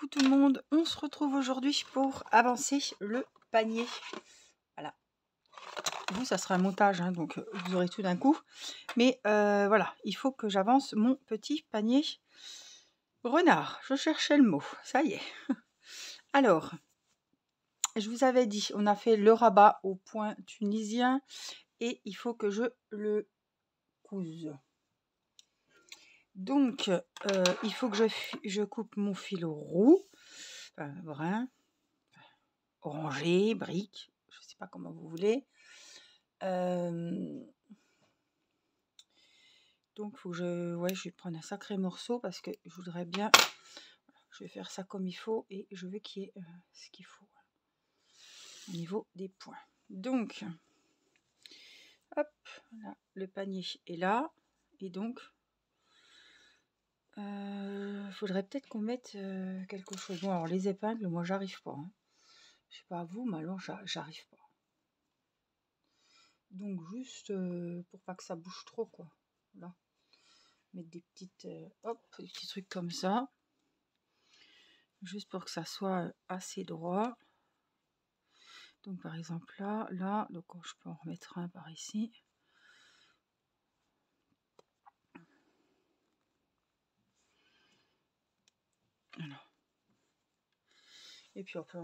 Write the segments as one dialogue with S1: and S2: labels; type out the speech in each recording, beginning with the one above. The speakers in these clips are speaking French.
S1: Coucou tout le monde, on se retrouve aujourd'hui pour avancer le panier. Voilà. Vous, ça sera un montage, hein, donc vous aurez tout d'un coup. Mais voilà, il faut que j'avance mon petit panier renard. Je cherchais le mot, ça y est. Alors, je vous avais dit, on a fait le rabat au point tunisien et il faut que je le couse. Donc, il faut que je coupe mon fil roux, brun, orangé, brique, je ne sais pas comment vous voulez. Donc, il faut que je vais prendre un sacré morceau parce que je voudrais bien, je vais faire ça comme il faut et je veux qu'il y ait ce qu'il faut au niveau des points. Donc, hop, là, le panier est là et donc, faudrait peut-être qu'on mette quelque chose. Bon, alors les épingles, moi, j'arrive pas. Hein. Je sais pas à vous, mais alors, j'arrive pas. Donc, juste pour pas que ça bouge trop, quoi. Là. Mettre des petites, hop, des petits trucs comme ça. Juste pour que ça soit assez droit. Donc, par exemple, là, donc je peux en remettre un par ici. Voilà. Et puis, on peut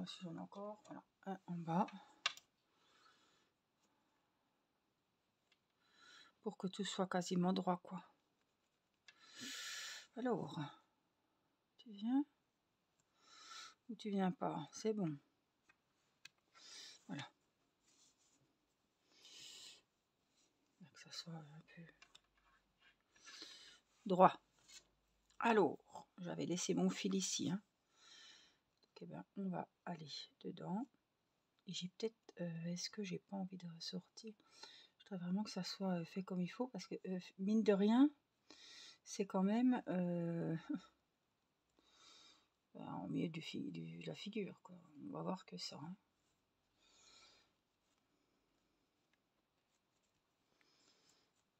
S1: si j'en ai encore, voilà, un en bas. Pour que tout soit quasiment droit, quoi. Alors, tu viens ou tu viens pas? C'est bon. Voilà. Que ça soit un peu droit. Alors, j'avais laissé mon fil ici. Hein. Donc, eh ben, on va aller dedans. Et j'ai peut-être... est-ce que j'ai pas envie de ressortir? Je voudrais vraiment que ça soit fait comme il faut. Parce que, mine de rien, c'est quand même... en milieu de la figure, quoi. On va voir que ça. Hein.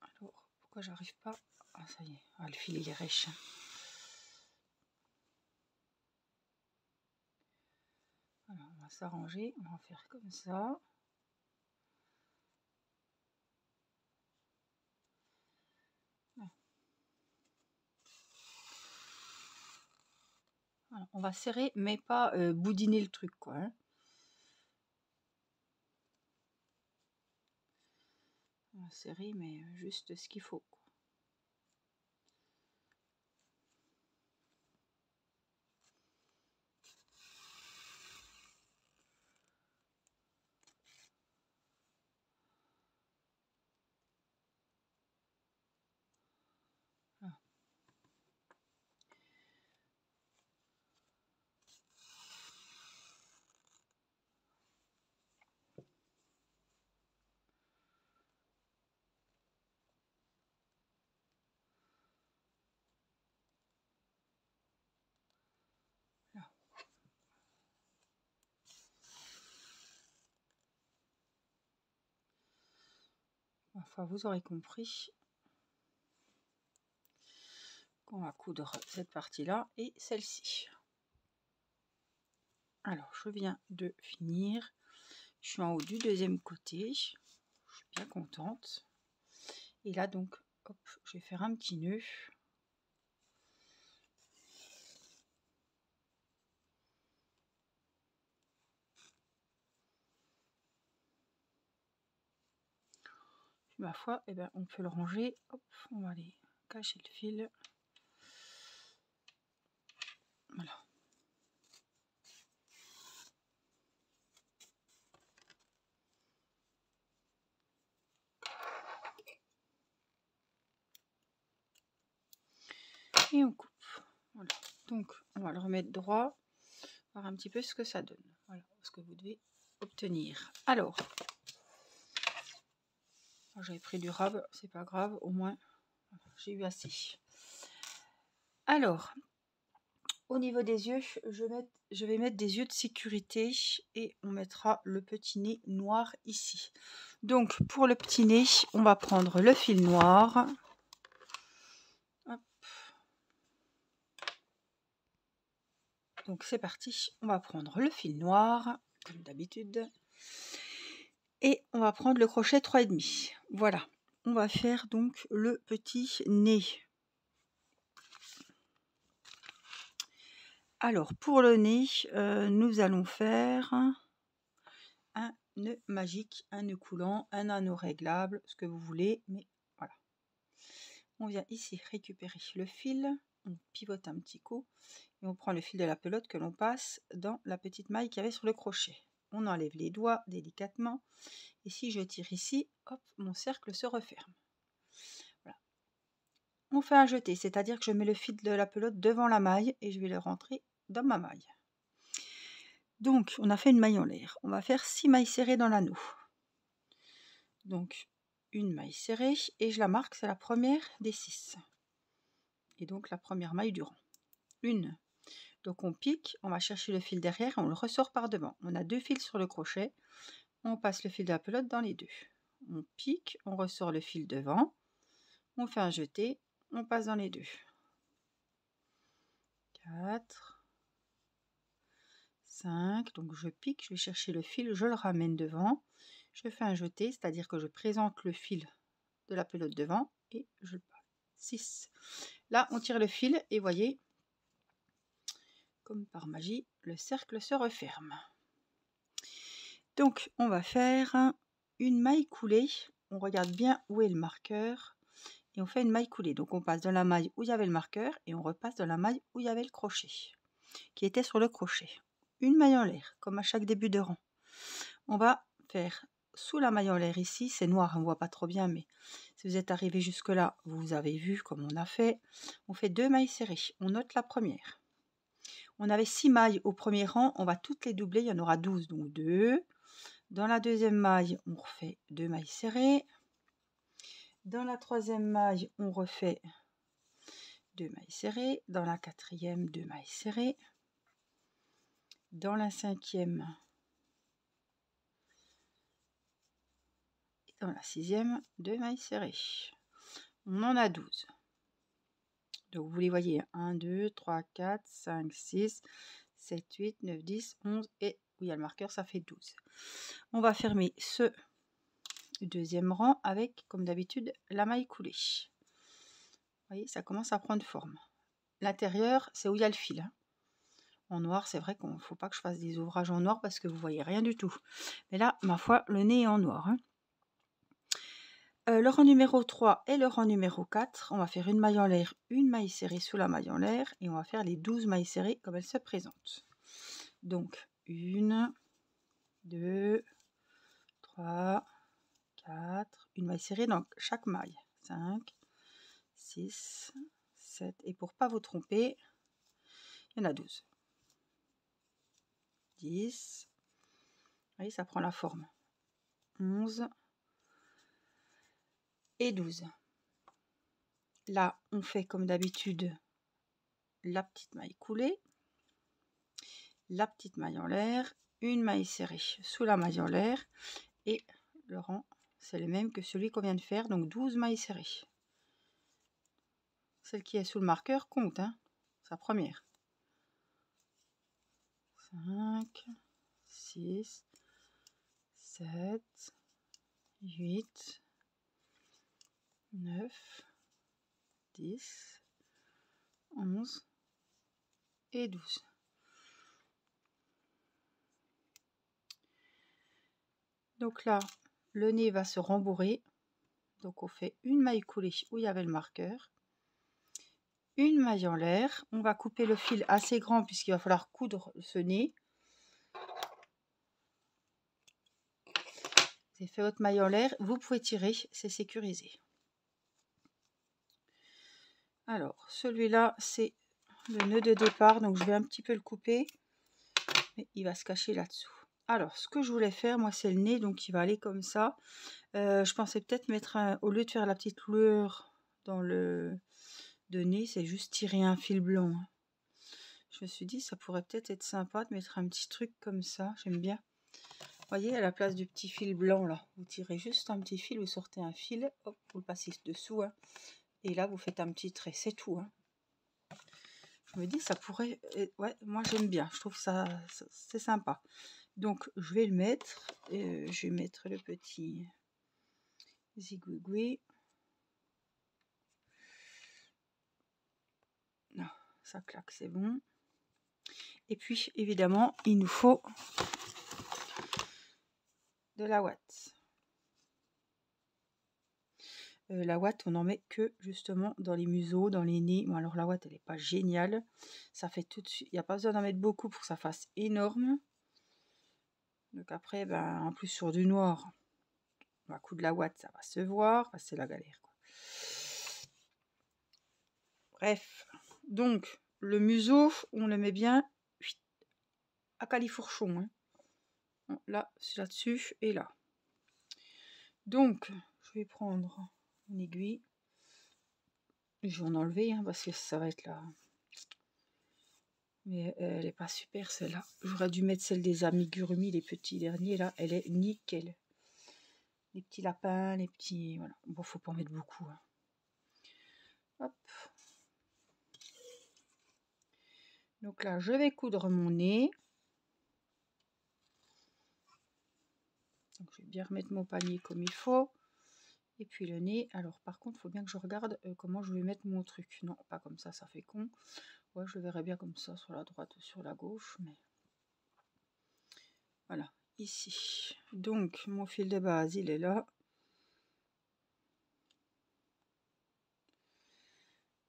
S1: Alors, pourquoi j'arrive pas? Ah, ça y est. Ah, le fil, il est rêche. Alors, on va s'arranger. On va faire comme ça. Alors, on va serrer, mais pas boudiner le truc, quoi. Hein. On va serrer, mais juste ce qu'il faut, quoi. Voilà. Voilà. Enfin, vous aurez compris qu'on va coudre cette partie-là et celle-ci. Alors, je viens de finir. Je suis en haut du deuxième côté. Je suis bien contente. Et là, donc, hop, je vais faire un petit nœud. Puis, ma foi, eh ben, on peut le ranger. Hop, on va aller cacher le fil. Voilà. Et on coupe. Voilà. Donc, on va le remettre droit. Voir un petit peu ce que ça donne. Voilà ce que vous devez obtenir. Alors, j'avais pris du rab, c'est pas grave, au moins j'ai eu assez. Alors, au niveau des yeux, je vais mettre des yeux de sécurité et on mettra le petit nez noir ici. Donc, pour le petit nez, on va prendre le fil noir. Hop. Donc c'est parti, on va prendre le fil noir, comme d'habitude. Et on va prendre le crochet 3,5. Voilà, on va faire donc le petit nez. Alors pour le nez, nous allons faire un nœud magique, un nœud coulant, un anneau réglable, ce que vous voulez, mais voilà. On vient ici récupérer le fil, on pivote un petit coup et on prend le fil de la pelote que l'on passe dans la petite maille qu'il y avait sur le crochet. On enlève les doigts délicatement et si je tire ici, hop, mon cercle se referme. Voilà. On fait un jeté, c'est-à-dire que je mets le fil de la pelote devant la maille et je vais le rentrer dans ma maille. Donc, on a fait une maille en l'air. On va faire 6 mailles serrées dans l'anneau. Donc, une maille serrée et je la marque, c'est la première des 6. Et donc, la première maille du rang. Une. Donc, on pique, on va chercher le fil derrière et on le ressort par devant. On a 2 fils sur le crochet. On passe le fil de la pelote dans les 2. On pique, on ressort le fil devant. On fait un jeté, on passe dans les 2. 4. 5, donc je pique, je vais chercher le fil, je le ramène devant, je fais un jeté, c'est-à-dire que je présente le fil de la pelote devant et je passe. 6. Là, on tire le fil et voyez, comme par magie, le cercle se referme. Donc, on va faire une maille coulée. On regarde bien où est le marqueur et on fait une maille coulée. Donc, on passe dans la maille où il y avait le marqueur et on repasse dans la maille où il y avait le crochet, qui était sur le crochet. Une maille en l'air, comme à chaque début de rang. On va faire sous la maille en l'air ici, c'est noir, on ne voit pas trop bien, mais si vous êtes arrivé jusque là, vous avez vu comme on a fait. On fait 2 mailles serrées, on note la première. On avait 6 mailles au premier rang, on va toutes les doubler, il y en aura 12, donc 2. Dans la deuxième maille, on refait 2 mailles serrées. Dans la troisième maille, on refait 2 mailles serrées. Dans la quatrième, 2 mailles serrées. Dans la cinquième et dans la sixième, 2 mailles serrées. On en a 12. Donc vous les voyez, 1, 2, 3, 4, 5, 6, 7, 8, 9, 10, 11 et où il y a le marqueur, ça fait 12. On va fermer ce deuxième rang avec, comme d'habitude, la maille coulée. Vous voyez, ça commence à prendre forme. L'intérieur, c'est où il y a le fil. En noir, c'est vrai qu'il ne faut pas que je fasse des ouvrages en noir parce que vous voyez rien du tout. Mais là, ma foi, le nez est en noir. Le rang numéro 3 et le rang numéro 4, on va faire une maille en l'air, une maille serrée sous la maille en l'air et on va faire les 12 mailles serrées comme elles se présentent. Donc 1, 2, 3, 4, une maille serrée dans chaque maille. 5, 6, 7 et pour pas vous tromper, il y en a 12. 10, vous voyez, ça prend la forme. 11 et 12. Là, on fait comme d'habitude la petite maille coulée, la petite maille en l'air, une maille serrée sous la maille en l'air et le rang, c'est le même que celui qu'on vient de faire, donc 12 mailles serrées. Celle qui est sous le marqueur compte, hein, sa première. 5, 6, 7, 8, 9, 10, 11 et 12. Donc là, le nez va se rembourrer. Donc on fait une maille coulée où il y avait le marqueur. Une maille en l'air. On va couper le fil assez grand puisqu'il va falloir coudre ce nez. Vous avez fait votre maille en l'air. Vous pouvez tirer, c'est sécurisé. Alors, celui-là, c'est le nœud de départ. Donc je vais un petit peu le couper. Mais il va se cacher là-dessous. Alors, ce que je voulais faire, moi, c'est le nez. Donc il va aller comme ça. Je pensais peut-être mettre, au lieu de faire la petite lueur dans le de nez, c'est juste tirer un fil blanc. Je me suis dit, ça pourrait peut-être être sympa de mettre un petit truc comme ça. J'aime bien. Vous voyez, à la place du petit fil blanc, là, vous tirez juste un petit fil, vous sortez un fil, hop, vous le passez dessous. Hein, et là, vous faites un petit trait, c'est tout. Hein. Je me dis, ça pourrait... Ouais, moi j'aime bien. Je trouve ça c'est sympa. Donc, je vais le mettre. Je vais mettre le petit zigouigoui. Non, ça claque, c'est bon. Et puis, évidemment, il nous faut de la ouate. La ouate, on n'en met que justement dans les museaux, dans les nez. Bon, alors la ouate, elle n'est pas géniale. Ça fait tout de suite. Il n'y a pas besoin d'en mettre beaucoup pour que ça fasse énorme. Donc après, ben, en plus sur du noir, à coup de la ouate, ça va se voir. Enfin, c'est la galère, quoi. Bref. Donc, le museau, on le met bien à califourchon. Hein. Bon, là, c'est là-dessus et là. Donc, je vais prendre une aiguille. Je vais en enlever hein, parce que ça va être là. Mais elle n'est pas super celle-là. J'aurais dû mettre celle des amigurumi, les petits derniers là. Elle est nickel. Les petits lapins, les petits... Voilà. Bon, faut pas en mettre beaucoup. Hein. Hop. Donc là, je vais coudre mon nez. Donc, je vais bien remettre mon panier comme il faut. Et puis le nez. Alors par contre, il faut bien que je regarde comment je vais mettre mon truc. Non, pas comme ça fait con. Ouais, je le verrai bien comme ça, sur la droite ou sur la gauche. Mais voilà, ici. Donc, mon fil de base, il est là.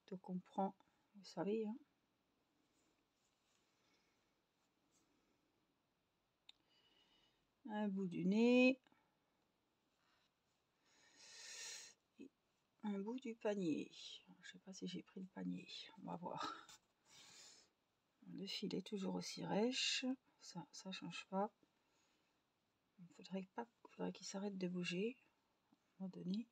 S1: Donc on prend, vous savez, hein, un bout du nez. Et un bout du panier. Je sais pas si j'ai pris le panier. On va voir. Le fil est toujours aussi rêche. Ça change pas. Il faudrait qu'il s'arrête de bouger à un moment donné.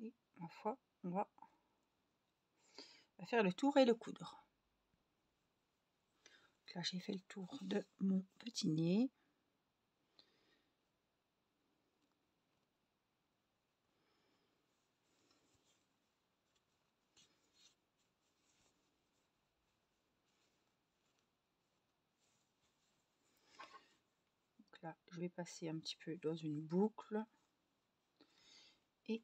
S1: Et ma foi, on va faire le tour et le coudre. Donc là, j'ai fait le tour de mon petit nez. Donc là, je vais passer un petit peu dans une boucle et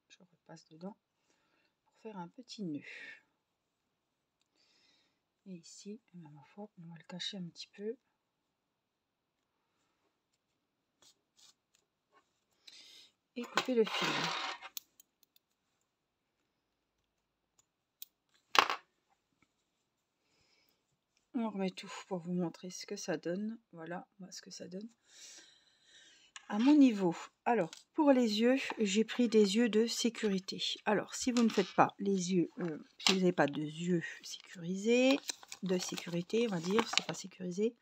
S1: je repasse dedans pour faire un petit nœud. Et ici, ma foi, on va le cacher un petit peu. Et couper le fil. On remet tout pour vous montrer ce que ça donne. Voilà, moi ce que ça donne. À mon niveau. Alors, pour les yeux, j'ai pris des yeux de sécurité. Alors, si vous ne faites pas les yeux, si vous n'avez pas de yeux sécurisés, de sécurité, on va dire, c'est pas sécurisé.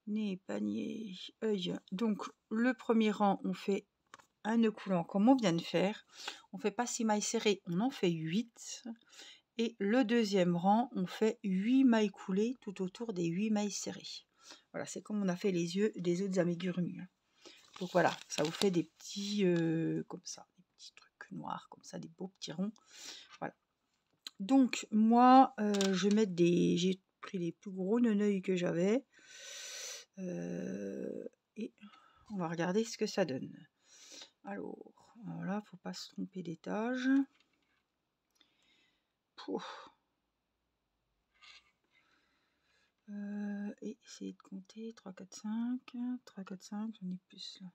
S1: Nez, panier, œil. Donc, le premier rang, on fait un nœud coulant comme on vient de faire. On fait pas 6 mailles serrées, on en fait 8. Et le deuxième rang, on fait 8 mailles coulées tout autour des 8 mailles serrées. Voilà, c'est comme on a fait les yeux des autres amigurumi. Donc voilà, ça vous fait des petits, comme ça, des petits trucs noirs, comme ça, des beaux petits ronds. Voilà. Donc moi, je vais mettre des... J'ai pris les plus gros neneuils que j'avais. Et on va regarder ce que ça donne. Alors là, faut pas se tromper d'étage. Et essayer de compter 3, 4, 5. 3, 4, 5, j'en ai plus là. À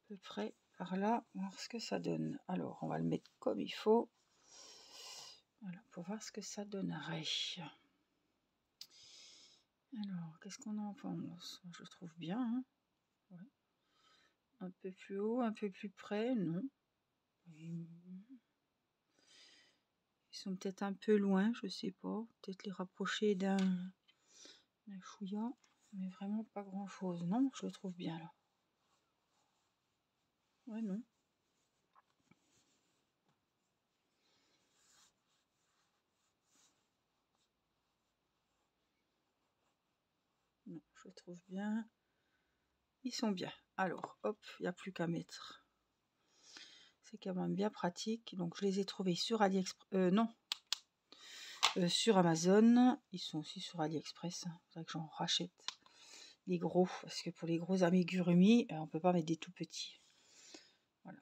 S1: peu près par là, voir ce que ça donne. Alors, on va le mettre comme il faut. Voilà, pour voir ce que ça donnerait. Alors, qu'est-ce qu'on en pense? Je trouve bien. Hein, ouais. Un peu plus haut, un peu plus près, non. Ils sont peut-être un peu loin, je sais pas. Peut-être les rapprocher d'un chouïa, mais vraiment pas grand-chose. Non, je le trouve bien là. Ouais, non. Non, je les trouve bien. Ils sont bien. Alors, hop, il n'y a plus qu'à mettre. C'est quand même bien pratique. Donc, je les ai trouvés sur AliExpress. Non. Sur Amazon. Ils sont aussi sur AliExpress. C'est vrai que j'en rachète des gros. Parce que pour les gros amigurumi, on ne peut pas mettre des tout petits. Voilà.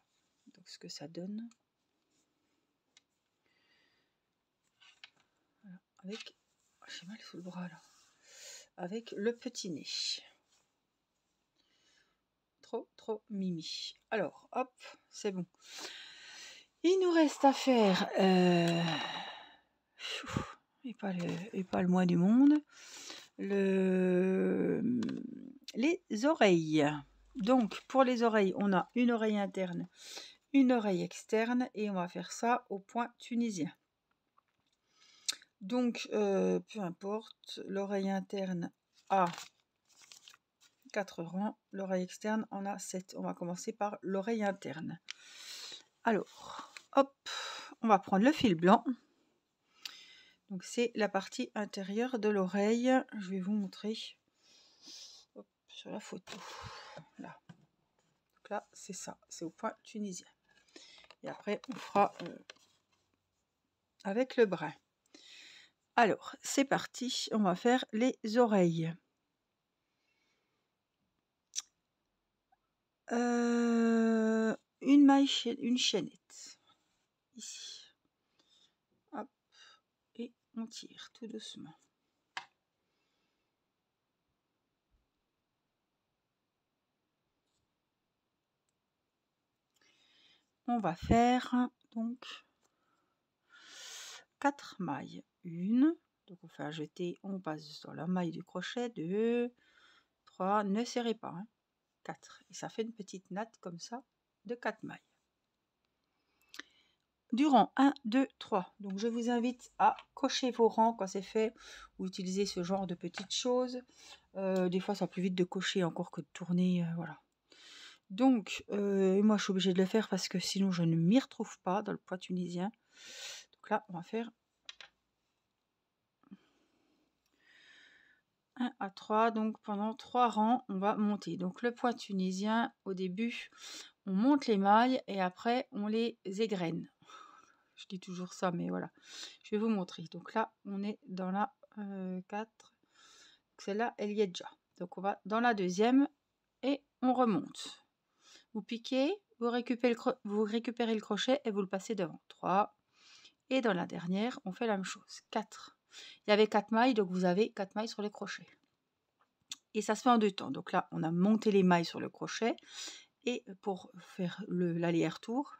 S1: Donc, ce que ça donne. Voilà. Avec... J'ai mal sous le bras, là. Avec le petit nez. Trop mimi. Alors, hop, c'est bon. Il nous reste à faire... et pas le moins du monde. Les oreilles. Donc, pour les oreilles, on a une oreille interne, une oreille externe. Et on va faire ça au point tunisien. Donc, peu importe, l'oreille interne a 4 rangs, l'oreille externe en a 7. On va commencer par l'oreille interne. Alors, hop, on va prendre le fil blanc. Donc, c'est la partie intérieure de l'oreille. Je vais vous montrer hop, sur la photo. Là. Donc là, c'est ça, c'est au point tunisien. Et après, on fera avec le brin. Alors, c'est parti, on va faire les oreilles. Une maille, une chaînette. Ici. Hop. Et on tire tout doucement. On va faire donc 4 mailles. Une, donc on fait un jeté, on passe dans la maille du crochet, 2, 3, ne serrez pas, 4. Et ça fait une petite natte comme ça de 4 mailles. Du rang 1, 2, 3. Donc je vous invite à cocher vos rangs quand c'est fait ou utiliser ce genre de petites choses. Des fois ça va plus vite de cocher encore que de tourner, voilà. Donc moi je suis obligée de le faire parce que sinon je ne m'y retrouve pas dans le point tunisien. Donc là on va faire 1 à 3, donc pendant 3 rangs on va monter. Donc le point tunisien, au début on monte les mailles et après on les égrène. Je dis toujours ça, mais voilà. Je vais vous montrer. Donc là, on est dans la 4. Celle-là, elle y est déjà. Donc on va dans la deuxième et on remonte. Vous piquez, vous récupérez le crochet et vous le passez devant. 3. Et dans la dernière, on fait la même chose. 4. Il y avait 4 mailles, donc vous avez 4 mailles sur le crochet. Et ça se fait en 2 temps. Donc là, on a monté les mailles sur le crochet. Et pour faire l'aller-retour,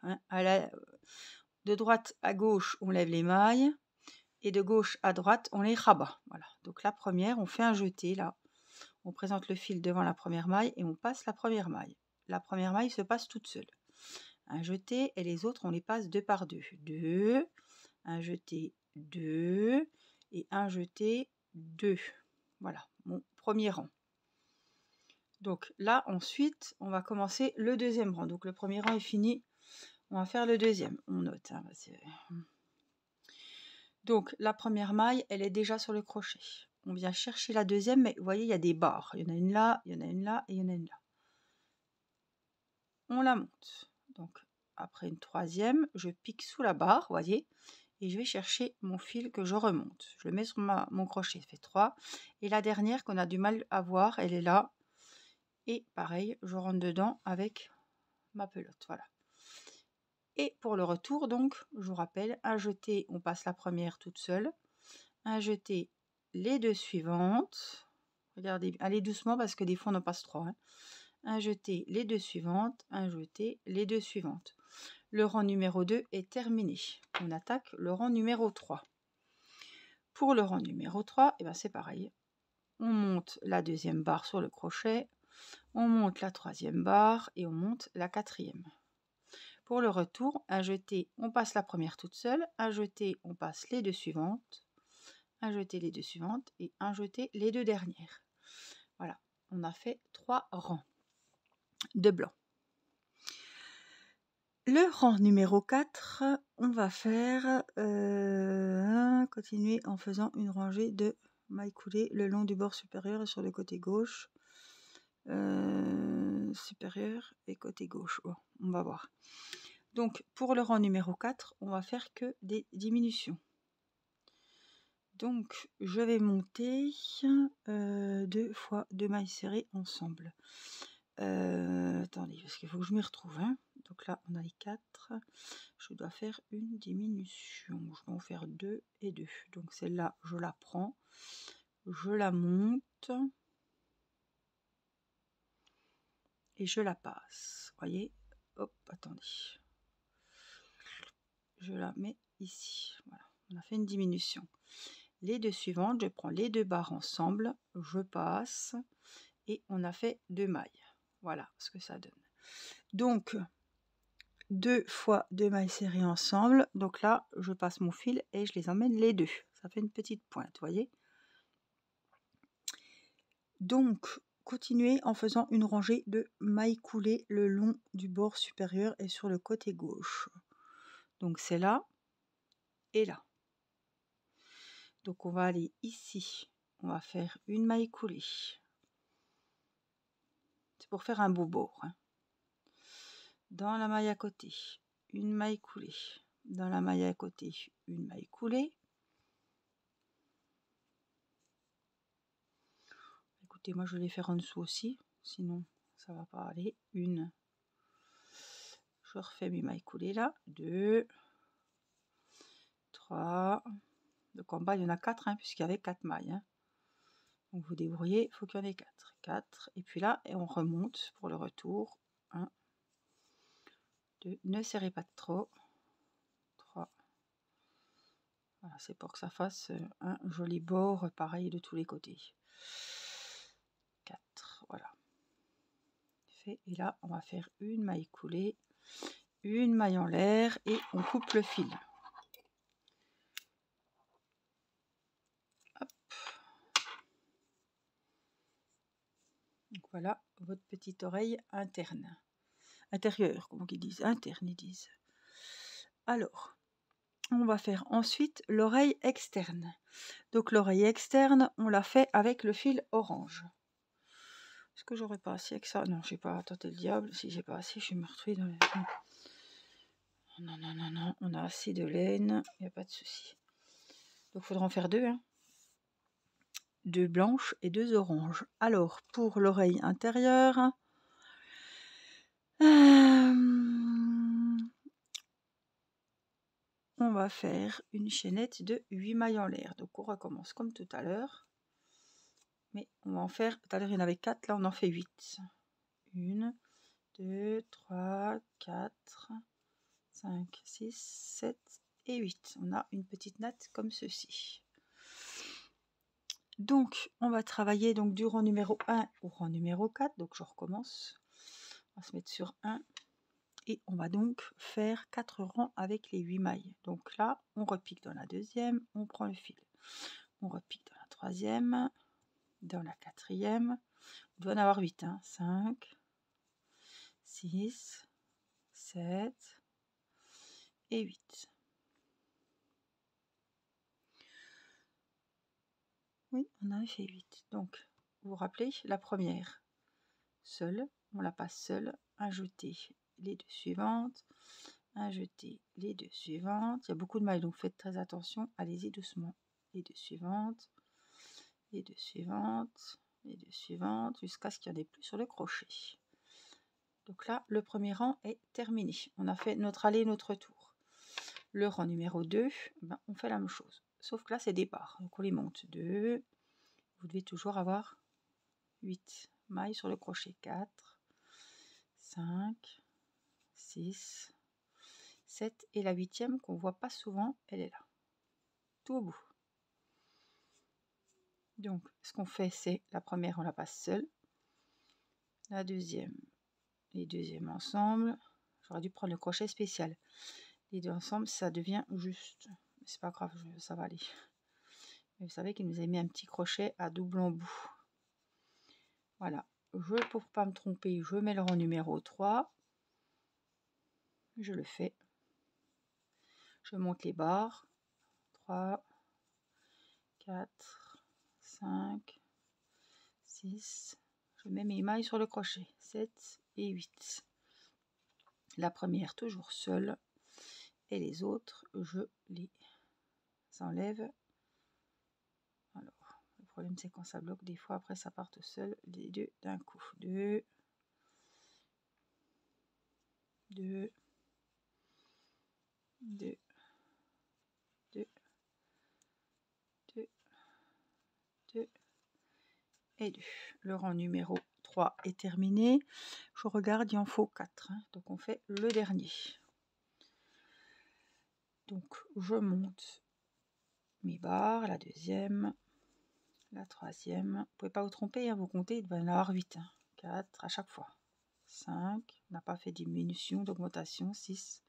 S1: de droite à gauche, on lève les mailles. Et de gauche à droite, on les rabat. Voilà. Donc la première, on fait un jeté là. On présente le fil devant la première maille et on passe la première maille. La première maille se passe toute seule. Un jeté et les autres, on les passe 2 par 2. 2, un jeté, 2 et un jeté, 2. Voilà, mon premier rang. Donc là, ensuite, on va commencer le deuxième rang. Donc le premier rang est fini. On va faire le deuxième. On note. Donc la première maille, elle est déjà sur le crochet. On vient chercher la deuxième, mais vous voyez, il y a des barres. Il y en a une là, il y en a une là et il y en a une là. On la monte. Donc après une troisième, je pique sous la barre, vous voyez, et je vais chercher mon fil que je remonte. Je le mets sur mon crochet, ça fait 3. Et la dernière qu'on a du mal à voir, elle est là. Et pareil, je rentre dedans avec ma pelote, voilà. Et pour le retour, donc, je vous rappelle, un jeté, on passe la première toute seule. Un jeté, les 2 suivantes. Regardez, allez doucement parce que des fois on en passe 3. Un jeté, les 2 suivantes. Un jeté, les 2 suivantes. Le rang numéro 2 est terminé. On attaque le rang numéro 3. Pour le rang numéro 3, et ben c'est pareil. On monte la deuxième barre sur le crochet. On monte la troisième barre et on monte la quatrième. Pour le retour, un jeté, on passe la première toute seule. Un jeté, on passe les 2 suivantes. Un jeté les 2 suivantes et un jeté les 2 dernières. Voilà, on a fait 3 rangs de blanc. Le rang numéro 4, on va faire continuer en faisant une rangée de maille coulée le long du bord supérieur et sur le côté gauche. Supérieur et côté gauche. Bon, on va voir. Donc, pour le rang numéro 4, on va faire que des diminutions. Donc, je vais monter 2 fois 2 mailles serrées ensemble. Attendez, parce qu'il faut que je m'y retrouve. Hein. Donc là, on a les 4. Je dois faire une diminution. Je vais en faire 2 et 2. Donc celle-là, je la prends. Je la monte. Et je la passe. Voyez? Hop, attendez. Je la mets ici. Voilà, on a fait une diminution. Les 2 suivantes, je prends les 2 barres ensemble. Je passe. Et on a fait 2 mailles. Voilà ce que ça donne. Donc, 2 fois 2 mailles serrées ensemble. Donc là, je passe mon fil et je les emmène les 2. Ça fait une petite pointe, voyez. Donc, continuez en faisant une rangée de mailles coulées le long du bord supérieur et sur le côté gauche. Donc c'est là et là. Donc on va aller ici. On va faire une maille coulée. C'est pour faire un beau bord. Hein. Dans la maille à côté, une maille coulée. Dans la maille à côté, une maille coulée. Écoutez, moi je vais les faire en dessous aussi, sinon ça va pas aller. Une. Je refais mes mailles coulées là. 2, 3. Donc en bas, il y en a 4, hein, puisqu'il y avait 4 mailles. Hein. Donc vous débrouillez, il faut qu'il y en ait 4. 4. Et puis là, et on remonte pour le retour. 1, 2. Ne serrez pas trop. 3. Voilà, c'est pour que ça fasse un joli bord pareil de tous les côtés. 4. Voilà. Fait. Et là, on va faire une maille coulée, une maille en l'air et on coupe le fil. Hop. Donc voilà votre petite oreille interne. Intérieure, comment ils disent. Interne, ils disent. Alors, on va faire ensuite l'oreille externe. Donc l'oreille externe, on l'a fait avec le fil orange. Est-ce que j'aurais pas assez avec ça? Non, je n'ai pas tenté le diable. Si j'ai pas assez, je vais me retrouver dans les... Non, non, non, non. On a assez de laine. Il n'y a pas de souci. Donc il faudra en faire 2. Hein. 2 blanches et 2 oranges. Alors, pour l'oreille intérieure... on va faire une chaînette de 8 mailles en l'air. Donc on recommence comme tout à l'heure. Mais on va en faire, tout à l'heure il y en avait 4, là on en fait 8. 1, 2, 3, 4, 5, 6, 7 et 8. On a une petite natte comme ceci. Donc on va travailler donc du rang numéro 1 au rang numéro 4. Donc je recommence. On va se mettre sur 1. Et on va donc faire 4 rangs avec les 8 mailles. Donc là, on repique dans la deuxième, on prend le fil. On repique dans la troisième, dans la quatrième. On doit en avoir 8. Hein. 5, 6, 7 et 8. Oui, on a fait 8. Donc, vous vous rappelez, la première, seule, on la passe seule, ajouter les 2 suivantes, ajouter les 2 suivantes. Il y a beaucoup de mailles, donc faites très attention, allez-y doucement. Les 2 suivantes, les 2 suivantes, les 2 suivantes, jusqu'à ce qu'il n'y en ait plus sur le crochet. Donc là, le premier rang est terminé. On a fait notre aller, notre retour. Le rang numéro 2, ben, on fait la même chose. Sauf que là, c'est des barres. Donc on les monte. 2. Vous devez toujours avoir 8 mailles sur le crochet. 4, 5, 6, 7. Et la 8e qu'on ne voit pas souvent, elle est là. Tout au bout. Donc, ce qu'on fait, c'est la première, on la passe seule. La deuxième, les deuxièmes ensemble. J'aurais dû prendre le crochet spécial. Les deux ensemble, ça devient juste. Mais c'est pas grave, ça va aller. Mais vous savez qu'il nous a mis un petit crochet à double embout. Voilà. Pour pas me tromper, je mets le rang numéro 3. Je le fais. Je monte les barres. 3, 4, 5, 6, je mets mes mailles sur le crochet, 7 et 8. La première toujours seule et les autres je les enlève. Alors le problème c'est quand ça bloque des fois, après ça part tout seul, les deux d'un coup. 2, 2, 2, 2, 2, 2 et 2. Le rang numéro 3 est terminé. Je regarde, il en faut 4, hein. Donc on fait le dernier. Donc je monte mes barres, la deuxième, la troisième. Vous ne pouvez pas vous tromper, hein, vous comptez, il va y en avoir 8. Hein. 4 à chaque fois. 5, on n'a pas fait diminution, d'augmentation, 6,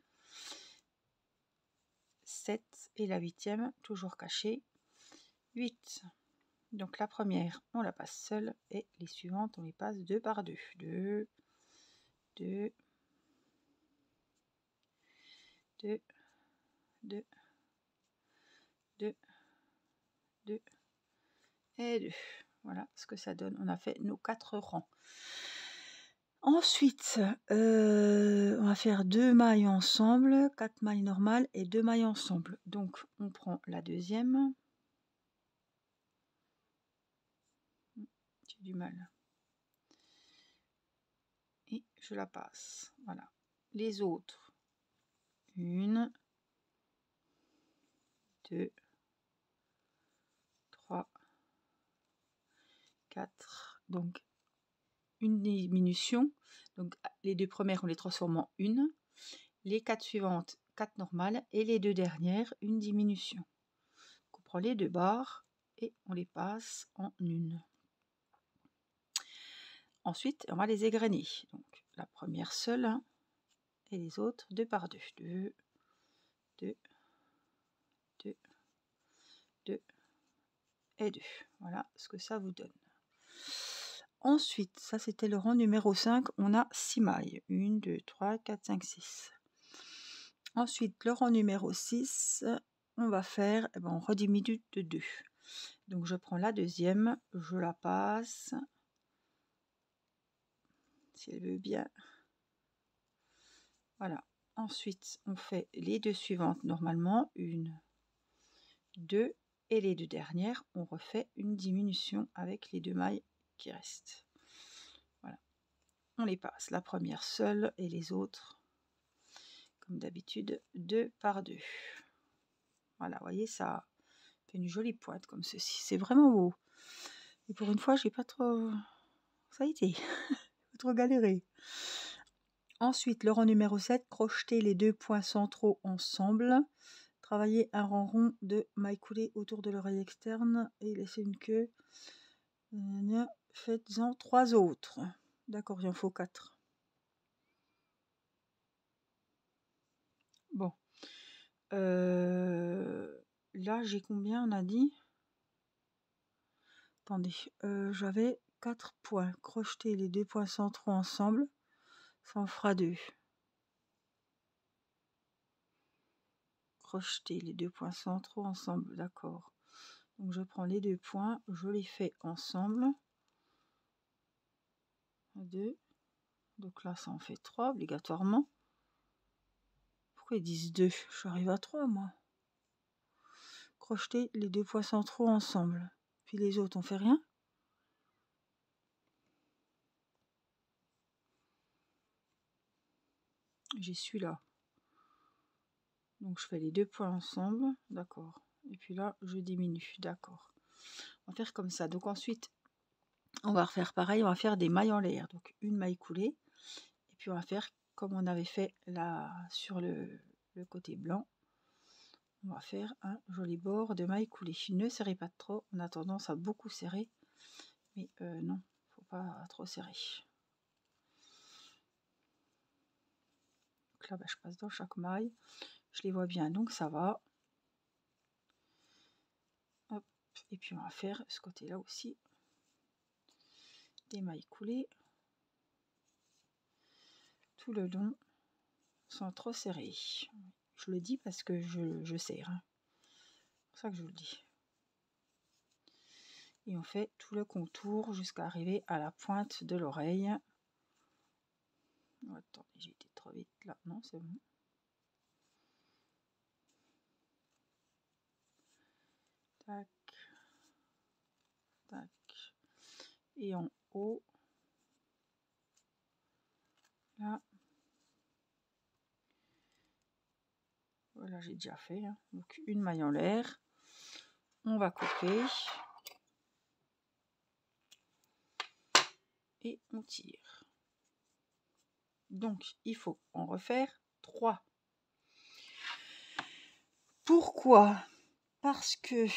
S1: 7 et la huitième, toujours cachée, 8. Donc la première, on la passe seule et les suivantes, on les passe 2 par 2. 2, 2, 2, 2, 2, 2 et 2. Voilà ce que ça donne. On a fait nos 4 rangs. Ensuite, on va faire 2 mailles ensemble, 4 mailles normales et 2 mailles ensemble. Donc on prend la deuxième. J'ai du mal. Et je la passe. Voilà. Les autres. 1, 2, 3, 4. Donc une diminution. Donc les 2 premières, on les transforme en une. Les 4 suivantes, 4 normales. Et les 2 dernières, une diminution. Donc on prend les 2 barres et on les passe en une. Ensuite, on va les égrener. Donc la première seule, hein, et les autres 2 par 2. 2, 2, 2, 2 et 2. Voilà ce que ça vous donne. Ensuite, ça c'était le rang numéro 5, on a 6 mailles. 1, 2, 3, 4, 5, 6. Ensuite, le rang numéro 6, on va faire, on rediminue de 2. Donc je prends la deuxième, je la passe, si elle veut bien. Voilà. Ensuite, on fait les 2 suivantes normalement, 1, 2, et les 2 dernières, on refait une diminution avec les 2 mailles qui restent. Voilà. On les passe, la première seule et les autres, comme d'habitude, 2 par 2. Voilà, vous voyez, ça fait une jolie pointe comme ceci. C'est vraiment beau. Et pour une fois, j'ai pas trop... Ça a été. Pas trop galéré. Ensuite, le rang numéro 7, crocheter les 2 points centraux ensemble. Travailler un rang rond de mailles coulées autour de l'oreille externe et laisser une queue. Faites-en 3 autres. D'accord, il en faut 4. Bon. Là, j'ai combien, on a dit? Attendez, j'avais 4 points. Crocheter les 2 points centraux ensemble, ça en fera 2. Crocheter les 2 points centraux ensemble, d'accord. Donc je prends les 2 points, je les fais ensemble. 2. Donc là, ça en fait 3 obligatoirement. Pourquoi ils disent 2? J'arrive à 3 moi. Crocheter les 2 points centraux ensemble. Puis les autres, on fait rien. J'ai celui-là. Donc je fais les 2 points ensemble, d'accord. Et puis là, je diminue, d'accord. On va faire comme ça. Donc ensuite, on va refaire pareil, on va faire des mailles en l'air. Donc une maille coulée. Et puis on va faire comme on avait fait là sur le côté blanc. On va faire un joli bord de mailles coulées. Ne serrez pas trop, on a tendance à beaucoup serrer. Mais non, faut pas trop serrer. Donc là, je passe dans chaque maille. Je les vois bien, donc ça va. Hop. Et puis on va faire ce côté-là aussi. Des mailles coulées. Tout le long, sans trop serrer. Je le dis parce que je serre. Hein. C'est pour ça que je vous le dis. Et on fait tout le contour jusqu'à arriver à la pointe de l'oreille. Oh, attendez, j'ai été trop vite là. Non, c'est bon. Tac. Tac. Et en haut. Là. Voilà, j'ai déjà fait. Hein. Donc, une maille en l'air. On va couper. Et on tire. Donc, il faut en refaire 3. Pourquoi? Parce que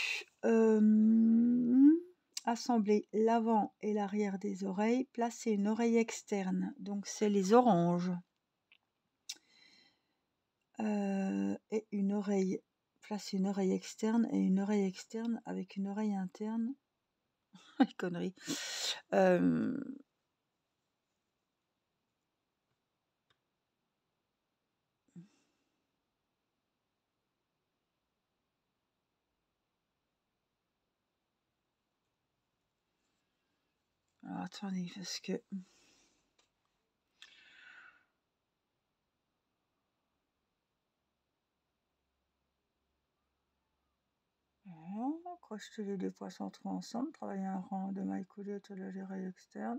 S1: assembler l'avant et l'arrière des oreilles, placer une oreille externe, donc c'est les oranges, et une oreille, placer une oreille externe et une oreille externe avec une oreille interne. Connerie. Alors, attendez, parce que crocheter les deux points centraux ensemble, travailler un rang de mailles coulées autour de l'oreille externe,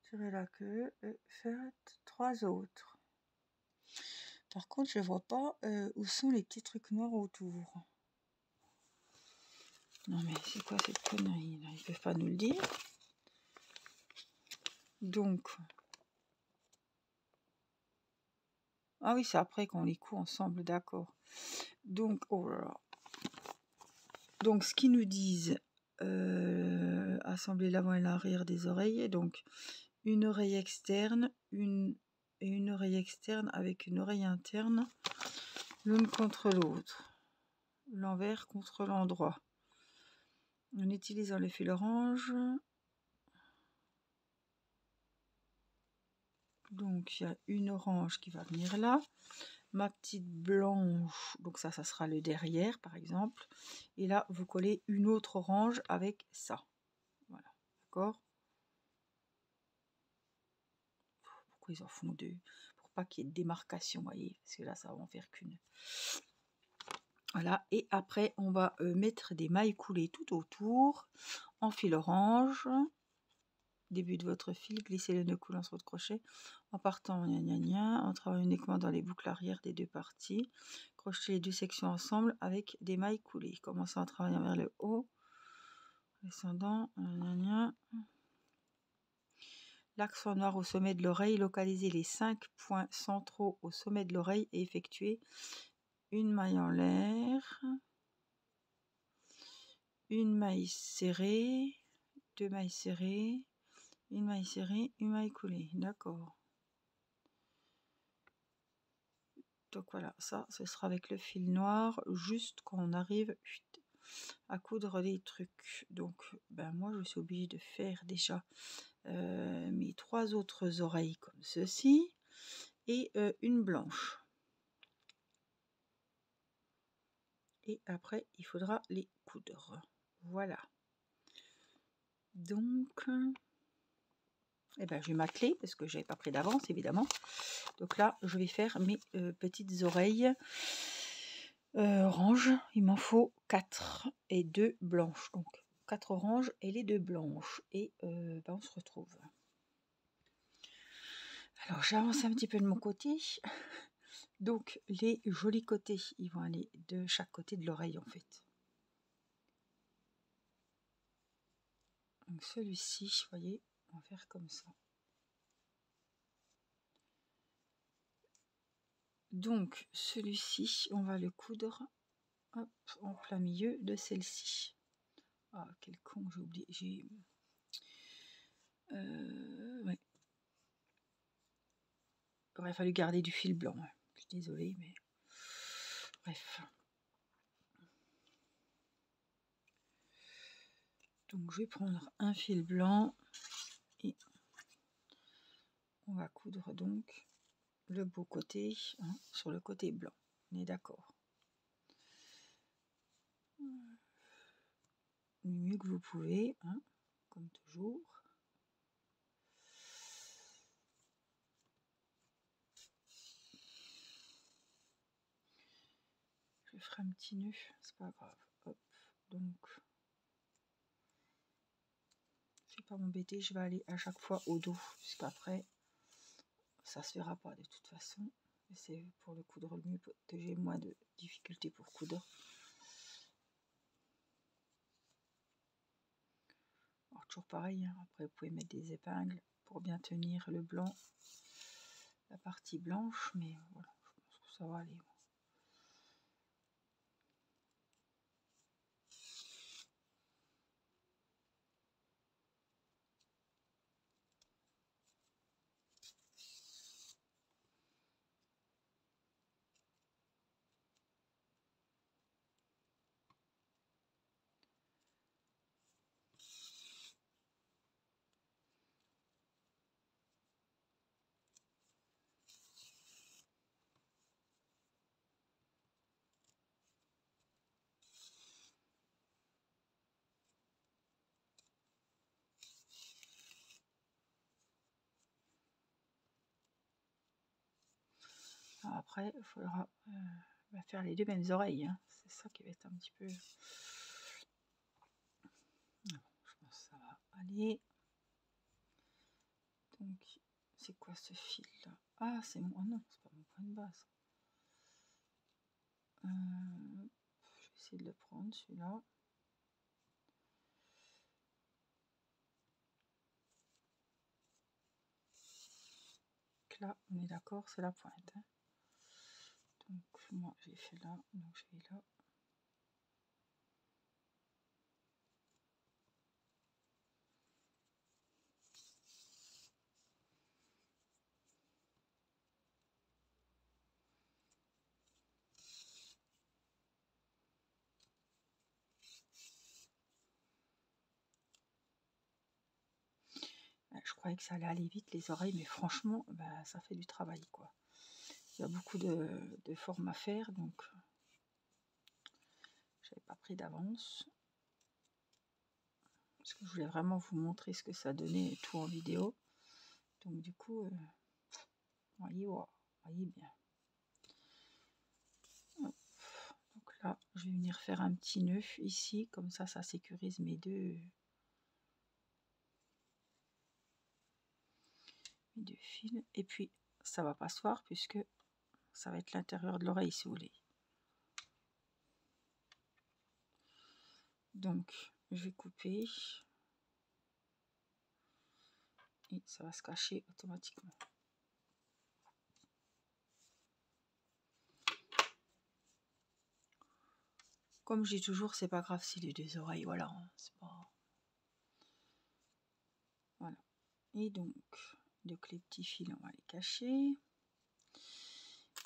S1: tirer la queue et faire 3 autres. Par contre, je vois pas où sont les petits trucs noirs autour. Non mais c'est quoi cette connerie là? Ils peuvent pas nous le dire. Donc, ah oui, c'est après qu'on les coud ensemble, d'accord. Donc, oh là là. Donc, ce qu'ils nous disent, assembler l'avant et l'arrière des oreilles. Donc, une oreille externe, une oreille externe avec une oreille interne, l'une contre l'autre, l'envers contre l'endroit. En utilisant le fil orange. Donc, il y a une orange qui va venir là. Ma petite blanche, donc ça sera le derrière, par exemple. Et là, vous collez une autre orange avec ça. Voilà, d'accord? Pourquoi ils en font 2? Pour pas qu'il y ait de démarcation, vous voyez. Parce que là, ça va en faire qu'une. Voilà, et après, on va mettre des mailles coulées tout autour en fil orange. Début de votre fil, glissez le nœud coulant sur votre crochet en partant en travaillant uniquement dans les boucles arrière des deux parties. Crochetez les deux sections ensemble avec des mailles coulées. Commencez en travaillant vers le haut, descendant, l'accent noir au sommet de l'oreille. Localisez les 5 points centraux au sommet de l'oreille et effectuez une maille en l'air, une maille serrée, 2 mailles serrées, une maille serrée, une maille coulée. D'accord. Donc voilà, ça, ce sera avec le fil noir, juste quand on arrive à coudre les trucs. Donc, ben moi, je suis obligée de faire déjà mes 3 autres oreilles comme ceci, et une blanche. Et après, il faudra les coudre. Voilà. Donc, eh ben, je vais m'atteler parce que je n'avais pas pris d'avance, évidemment. Donc là, je vais faire mes petites oreilles orange. Il m'en faut 4 et 2 blanches. Donc 4 oranges et les 2 blanches. Et ben, on se retrouve. Alors j'avance un petit peu de mon côté. Donc les jolis côtés, ils vont aller de chaque côté de l'oreille en fait. Donc celui-ci, vous voyez, on va faire comme ça. Donc celui-ci, on va le coudre hop, en plein milieu de celle-ci. Ah, quel con, j'ai oublié. Ouais. Il aurait fallu garder du fil blanc. Je suis désolée, mais bref. Donc je vais prendre un fil blanc et on va coudre donc le beau côté sur le côté blanc. On est d'accord. du mieux que vous pouvez, hein, comme toujours. Je ferai un petit nœud, c'est pas grave. Hop, donc je vais pas m'embêter, je vais aller à chaque fois au dos, puisqu'après ça se verra pas de toute façon. C'est pour le coudre le mieux, que j'ai moins de difficultés pour coudre. Alors, toujours pareil, hein. Après vous pouvez mettre des épingles pour bien tenir le blanc, la partie blanche, mais voilà, je pense que ça va aller. Après, il faudra faire les deux mêmes oreilles, hein. C'est ça qui va être un petit peu... Je pense que ça va aller. Donc, c'est quoi ce fil là? Ah, c'est mon... Oh non, c'est pas mon point de base. Je vais essayer de le prendre, celui-là. Là, on est d'accord, c'est la pointe, hein. Donc, moi, j'ai fait là, donc je vais là. Je croyais que ça allait aller vite les oreilles, mais franchement, bah, ça fait du travail, quoi. Il y a beaucoup de formes à faire, donc j'avais pas pris d'avance. Parce que je voulais vraiment vous montrer ce que ça donnait tout en vidéo. Donc du coup, voyez bien. Hop. Donc là, je vais venir faire un petit nœud ici, comme ça sécurise mes deux fils. Et puis, ça va pas se voir puisque ça va être l'intérieur de l'oreille si vous voulez. Donc, je vais couper. Et ça va se cacher automatiquement. Comme je dis toujours, c'est pas grave si les deux oreilles, voilà, hein, c'est pas... Voilà. Et donc les petits fils, on va les cacher.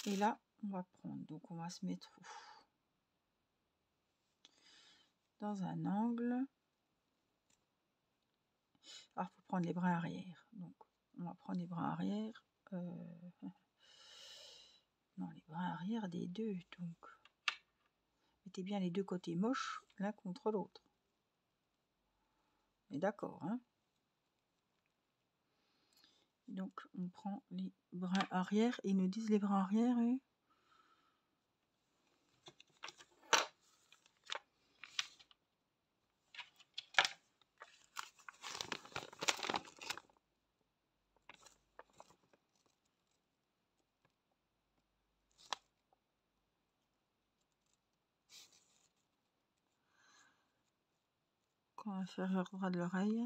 S1: Et là, on va prendre, donc on va se mettre dans un angle. Alors, il faut prendre les brins arrière. Donc, on va prendre les brins arrière. Non, les brins arrière des deux. Donc, mettez bien les deux côtés moches l'un contre l'autre. On est d'accord, hein? Donc, on prend les brins arrière. Ils nous disent les brins arrière, eux. Coin inférieur droit de l'oreille.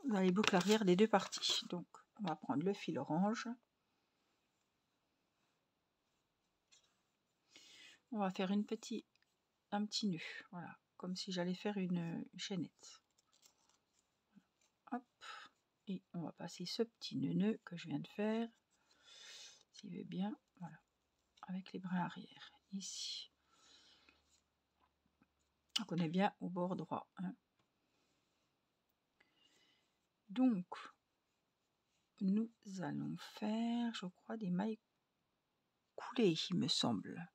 S1: Dans les boucles arrière des deux parties. Donc, on va prendre le fil orange. On va faire un petit nœud, voilà, comme si j'allais faire une chaînette. Hop, et on va passer ce petit nœud que je viens de faire, s'il veut bien, voilà, avec les brins arrière, ici. Donc on est bien au bord droit, hein. Donc, nous allons faire, je crois, des mailles coulées, il me semble.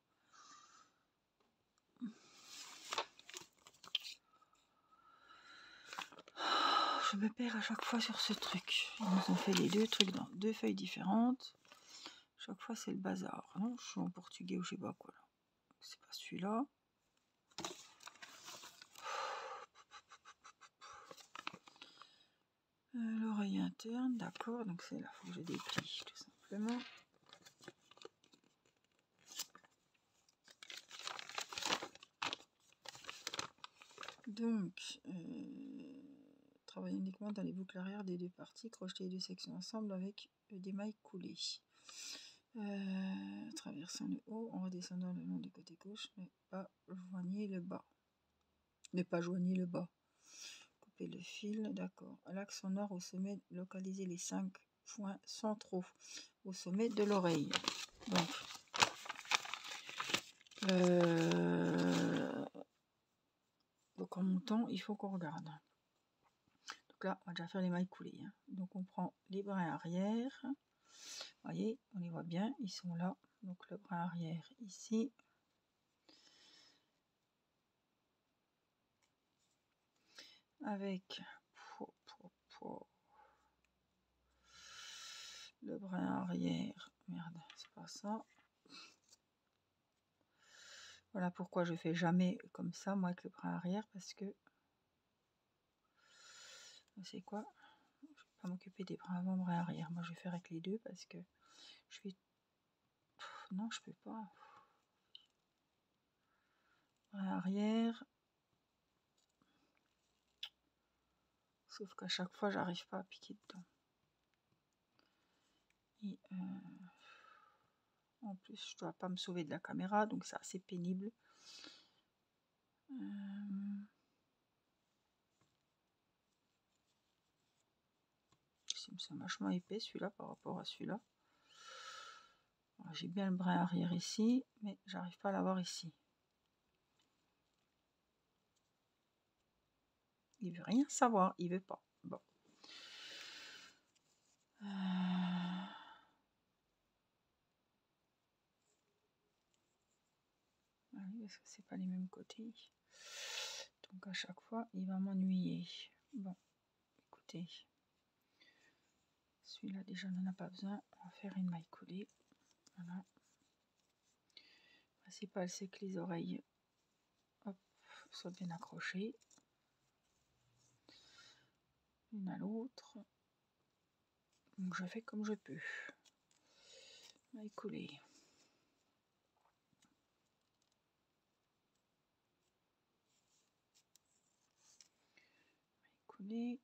S1: Je me perds à chaque fois sur ce truc. Ils nous ont fait les deux trucs dans deux feuilles différentes. Chaque fois, c'est le bazar. Non, je suis en portugais ou je sais pas quoi. C'est pas celui-là. L'oreille interne, d'accord. Donc c'est là, il faut que je déplie tout simplement. Donc, travailler uniquement dans les boucles arrière des deux parties, crocheter les deux sections ensemble avec des mailles coulées. Traversant le haut, en redescendant le long du côté gauche, ne pas joignez le bas. Ne pas joignez le bas. Couper le fil, d'accord. À l'axe nord au sommet, localisez les 5 points centraux au sommet de l'oreille. Donc en montant, il faut qu'on regarde. Donc là, on va déjà faire les mailles coulées. Hein. Donc on prend les brins arrière. Vous voyez, on les voit bien, ils sont là. Donc le brin arrière ici. Avec le brin arrière. Merde, c'est pas ça. Voilà pourquoi je fais jamais comme ça, moi, avec le brin arrière, parce que c'est quoi? Je vais pas m'occuper des brins avant, brins arrière. Moi, je vais faire avec les deux parce que je vais. Non, je peux pas. Brin arrière. Sauf qu'à chaque fois, j'arrive pas à piquer dedans. Et en plus, je dois pas me sauver de la caméra, donc c'est assez pénible. C'est vachement épais celui-là par rapport à celui-là. J'ai bien le brin arrière ici, mais j'arrive pas à l'avoir ici. Il veut rien savoir, il veut pas. Bon. Oui, parce que c'est pas les mêmes côtés. Donc à chaque fois, il va m'ennuyer. Bon, écoutez. Celui-là, déjà, on n'en a pas besoin. On va faire une maille coulée. Voilà. Le principal, c'est que les oreilles hop, soient bien accrochées. L'une à l'autre. Donc je fais comme je peux. Maille coulée. Maille coulée.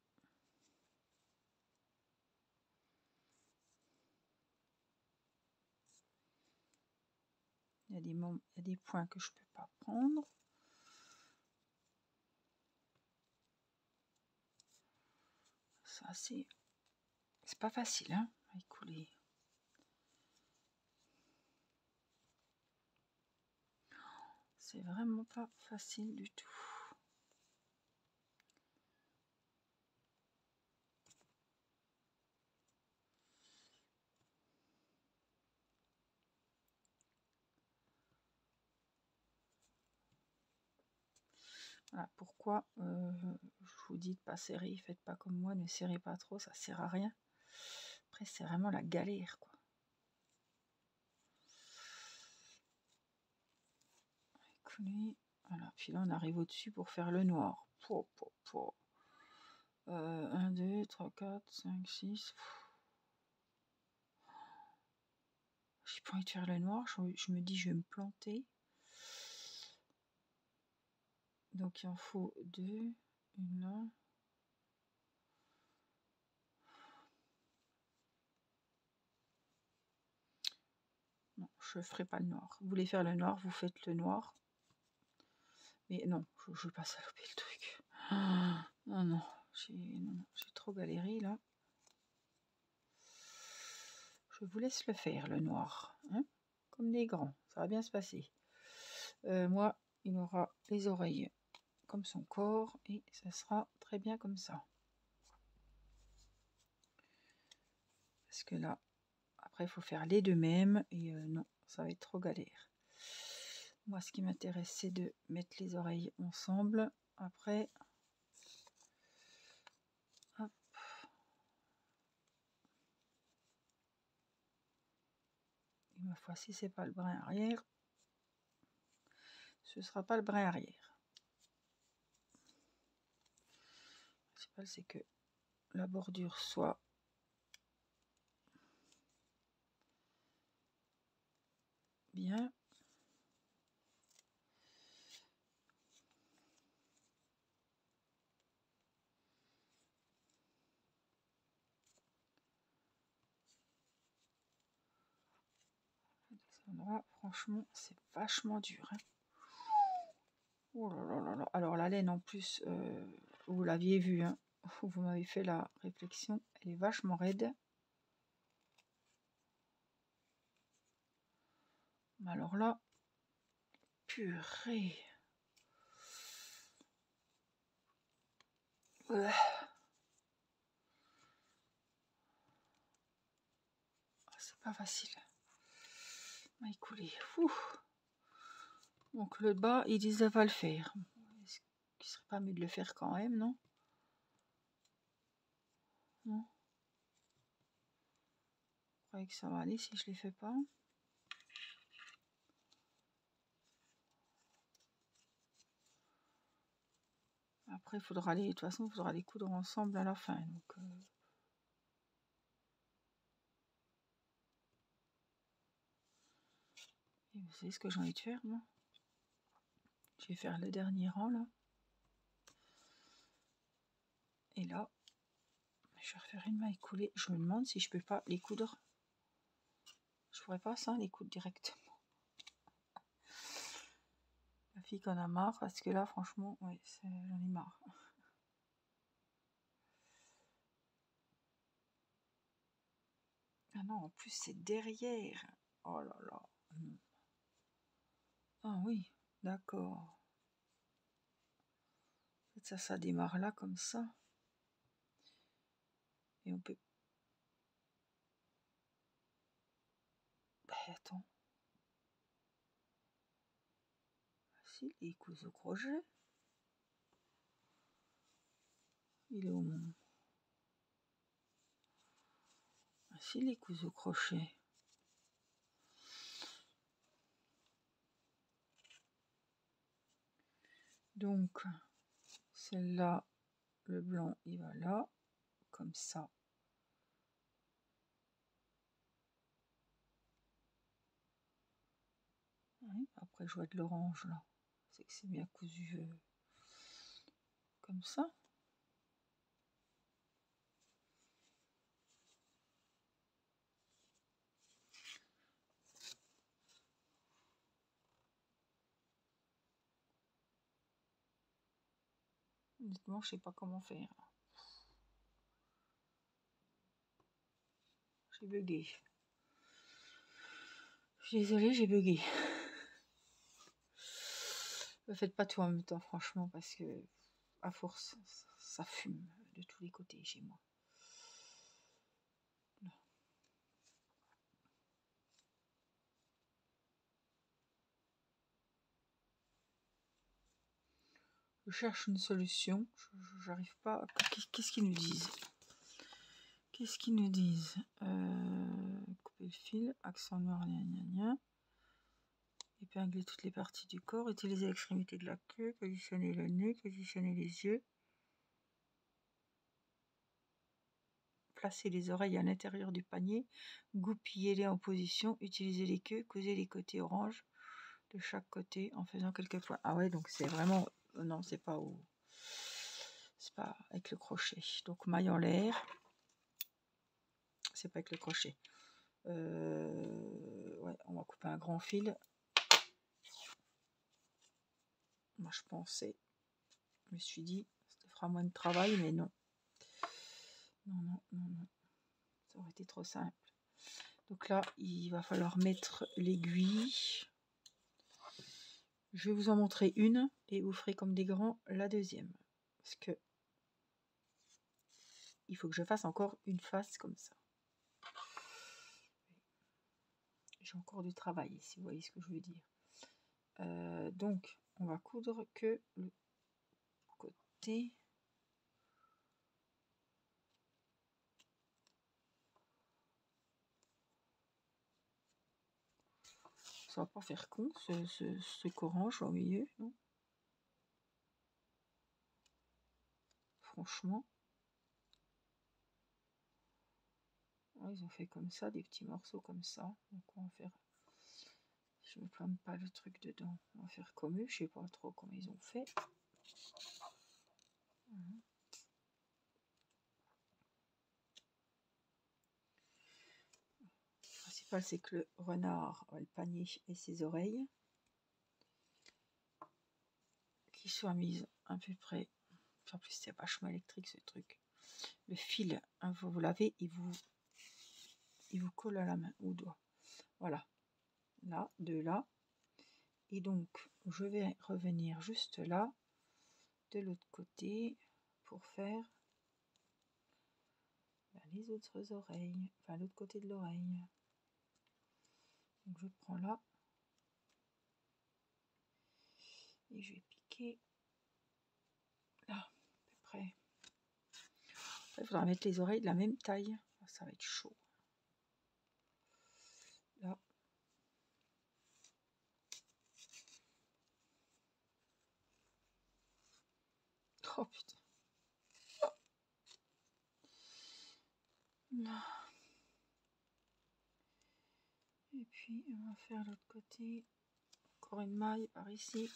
S1: Il y a des points que je peux pas prendre. Ça, c'est pas facile, hein, maille coulée. C'est vraiment pas facile du tout. Voilà pourquoi je vous dis de pas serrer, faites pas comme moi, ne serrez pas trop, ça sert à rien. Après c'est vraiment la galère quoi. Voilà, puis là on arrive au-dessus pour faire le noir. 1, 2, 3, 4, 5, 6. J'ai pas envie de faire le noir, je me dis je vais me planter. Donc il en faut 2, une là. Non, je ferai pas le noir. Vous voulez faire le noir, vous faites le noir. Mais non, je ne veux pas saloper le truc. Non, j'ai trop galéré là. Je vous laisse le faire, le noir. Hein, comme des grands, ça va bien se passer. Moi, il aura les oreilles comme son corps et ça sera très bien comme ça. Parce que là, après, il faut faire les deux mêmes et non, ça va être trop galère. Moi, ce qui m'intéresse, c'est de mettre les oreilles ensemble. Après, hop, fois, si c'est pas le brin arrière, ce sera pas le brin arrière. Le principal, c'est que la bordure soit bien. Endroit, franchement, c'est vachement dur. Hein. Oh là là là là. Alors la laine en plus, vous l'aviez vu, hein, vous m'avez fait la réflexion, elle est vachement raide. Mais alors là, purée. Ouais. C'est pas facile. Il m'a écoulé. Donc le bas, ils disent de pas le faire. Est-ce qu'il serait pas mieux de le faire quand même, non? Non. Vous croyez que ça va aller si je les fais pas? Après, il faudra aller, de toute façon, il faudra les coudre ensemble à la fin. Donc, et vous savez ce que j'ai envie de faire, moi? Je vais faire le dernier rang, là. Et là, je vais refaire une maille coulée. Je me demande si je peux pas les coudre. Je pourrais pas ça, les coudre directement. La fille qu'on a marre, parce que là, franchement, ouais, j'en ai marre. Ah non, en plus, c'est derrière. Oh là là. Ah oui, d'accord. Ça démarre là, comme ça. Et on peut... Bah, attends. Si, il est cousu au crochet. Il est au monde. Ah, si, il est cousu au crochet. Donc, celle-là, le blanc, il va là, comme ça. Oui, après, je vois de l'orange, là. C'est que c'est bien cousu comme ça. Honnêtement, je sais pas comment faire. J'ai bugué. Je suis désolée, j'ai bugué. Ne faites pas tout en même temps, franchement, parce que à force, ça fume de tous les côtés chez moi. Là. Je cherche une solution. J'arrive pas. Qu'est-ce qu'ils nous disent? Qu'est-ce qu'ils nous disent? Couper le fil, accent noir, gna gna gna. Épingler toutes les parties du corps, utiliser l'extrémité de la queue, positionner le nez, positionner les yeux. Placer les oreilles à l'intérieur du panier, goupiller-les en position, utiliser les queues, couser les côtés orange de chaque côté en faisant quelques points. Ah ouais, donc c'est vraiment... non, c'est pas au... c'est pas avec le crochet. Donc maille en l'air. C'est pas avec le crochet. Ouais, on va couper un grand fil. Moi, je pensais... je me suis dit, ça fera moins de travail, mais non. Non. Ça aurait été trop simple. Donc là, il va falloir mettre l'aiguille. Je vais vous en montrer une et vous ferez comme des grands la deuxième. Parce que il faut que je fasse encore une face comme ça. J'ai encore du travail, si vous voyez ce que je veux dire. Donc, on va coudre que le côté... ça va pas faire con, ce orange au milieu, non? Franchement. Ouais, ils ont fait comme ça, des petits morceaux comme ça. Donc on va faire... Je ne plante pas le truc dedans. On va faire comme eux, je sais pas trop comment ils ont fait. Voilà. Le principal, c'est que le renard, le panier et ses oreilles qui soient mises à peu près. En plus, c'est vachement électrique ce truc. Le fil, hein, vous l'avez, il vous colle à la main, au doigt. Voilà. Là, de là. Et donc, je vais revenir juste là, de l'autre côté, pour faire les autres oreilles, enfin l'autre côté de l'oreille. Donc je prends là et je vais piquer là, à peu près. Après, il faudra mettre les oreilles de la même taille. Ça va être chaud. Là. Oh putain. Là. Et puis on va faire l'autre côté. Encore une maille par ici.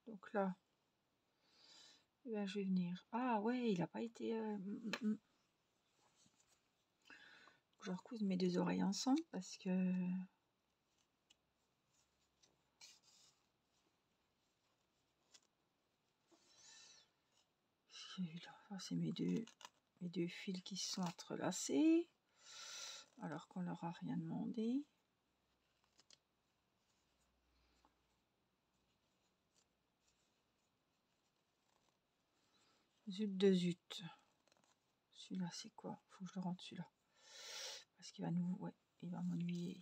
S1: Donc là, eh ben, je vais venir. Ah ouais, il n'a pas été... Je recouse mes deux oreilles ensemble parce que... Là, c'est mes deux fils qui se sont entrelacés alors qu'on leur a rien demandé. Zut de zut. Celui-là, c'est quoi? Faut que je le rentre celui-là. Parce qu'il va nous... Ouais, il va m'ennuyer.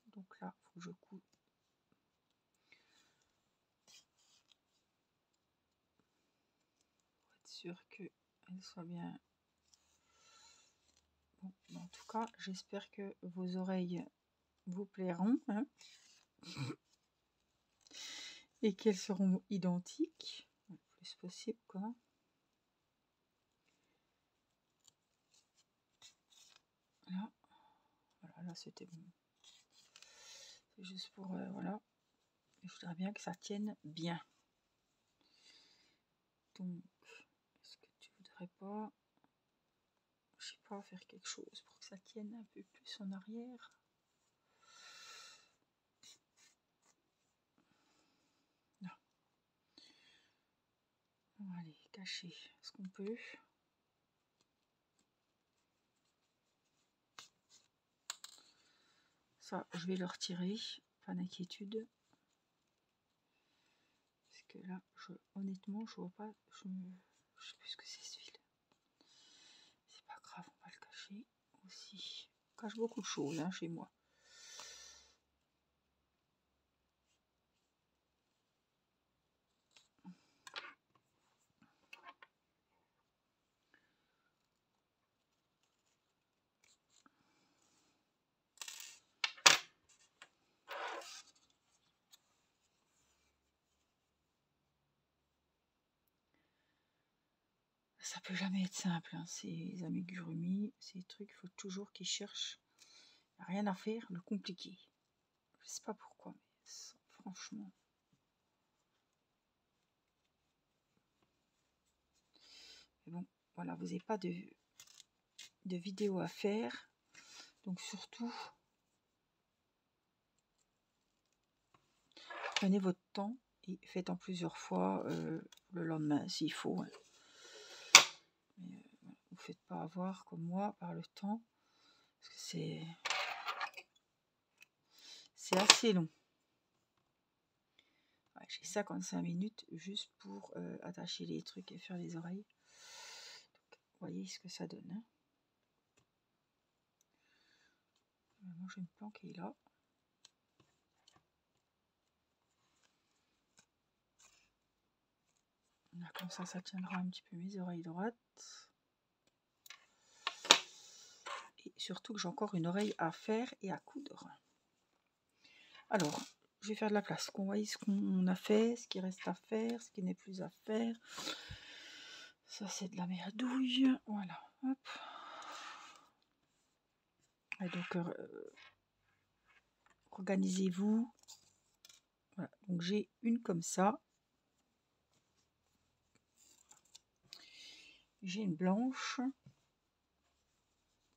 S1: Donc là, faut que je couds. Pour être sûr qu'elle soit bien... Bon, en tout cas, j'espère que vos oreilles vous plairont. Hein, et qu'elles seront identiques. Le plus possible, quoi. Là. Voilà, là, c'était bon. C'est juste pour... voilà. Je voudrais bien que ça tienne bien. Donc, est-ce que tu voudrais pas, je sais pas, faire quelque chose pour que ça tienne un peu plus en arrière? Non. On va aller cacher ce qu'on peut. Ça, je vais le retirer, pas d'inquiétude. Parce que là, honnêtement, je vois pas, je sais plus ce que c'est ce fil. C'est pas grave, on va le cacher aussi. On cache beaucoup de choses hein, chez moi. Ça peut jamais être simple, hein, ces amigurumis, ces trucs, il faut toujours qu'ils cherchent. Il n'y a rien à faire, le compliqué. Je sais pas pourquoi, mais franchement. Mais bon, voilà, vous n'avez pas de vidéo à faire. Donc surtout, prenez votre temps et faites en plusieurs fois le lendemain s'il faut. Hein. Mais, vous ne faites pas avoir comme moi par le temps. Parce que c'est assez long. Ouais, j'ai 55 minutes juste pour attacher les trucs et faire les oreilles. Donc, vous voyez ce que ça donne. Hein. Moi, je vais me planquer là. Là, comme ça tiendra un petit peu mes oreilles droites. Et surtout que j'ai encore une oreille à faire et à coudre. Alors, je vais faire de la place, qu'on voit ce qu'on a fait, ce qui reste à faire, ce qui n'est plus à faire. Ça, c'est de la merdouille. Voilà, hop. Et donc, organisez-vous. Voilà, donc j'ai une comme ça. J'ai une blanche.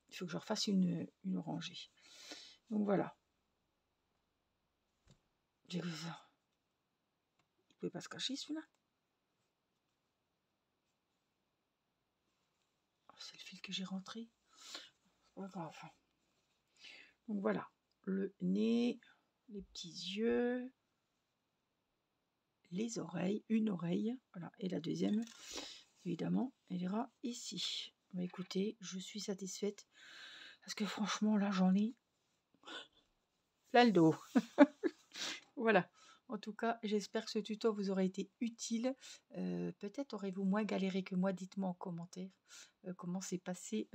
S1: Il faut que je refasse une orangée. Donc voilà. J'ai que ça. Il ne pouvait pas se cacher celui-là. Oh, c'est le fil que j'ai rentré. C'est pas grave. Donc voilà. Le nez, les petits yeux, les oreilles, une oreille. Voilà. Et la deuxième, évidemment, elle ira ici. Bah, écoutez, je suis satisfaite. Parce que franchement, là, j'en ai plein le dos. Voilà. En tout cas, j'espère que ce tuto vous aura été utile. Peut-être aurez-vous moins galéré que moi. Dites-moi en commentaire comment s'est passé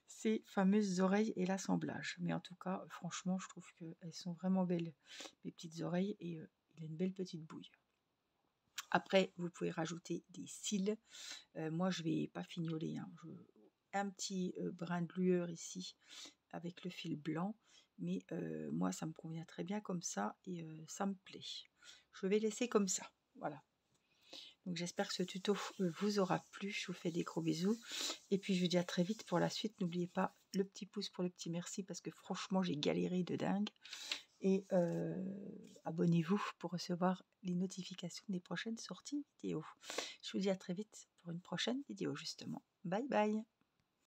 S1: ces fameuses oreilles et l'assemblage. Mais en tout cas, franchement, je trouve qu'elles sont vraiment belles, mes petites oreilles. Et il a une belle petite bouille. Après, vous pouvez rajouter des cils. Moi, je ne vais pas fignoler. Hein. Un petit brin de lueur ici avec le fil blanc. Mais moi, ça me convient très bien comme ça et ça me plaît. Je vais laisser comme ça. Voilà. Donc, j'espère que ce tuto vous aura plu. Je vous fais des gros bisous. Et puis, je vous dis à très vite pour la suite. N'oubliez pas le petit pouce pour le petit merci parce que franchement, j'ai galéré de dingue. Et abonnez-vous pour recevoir les notifications des prochaines sorties vidéo. Je vous dis à très vite pour une prochaine vidéo justement. Bye bye.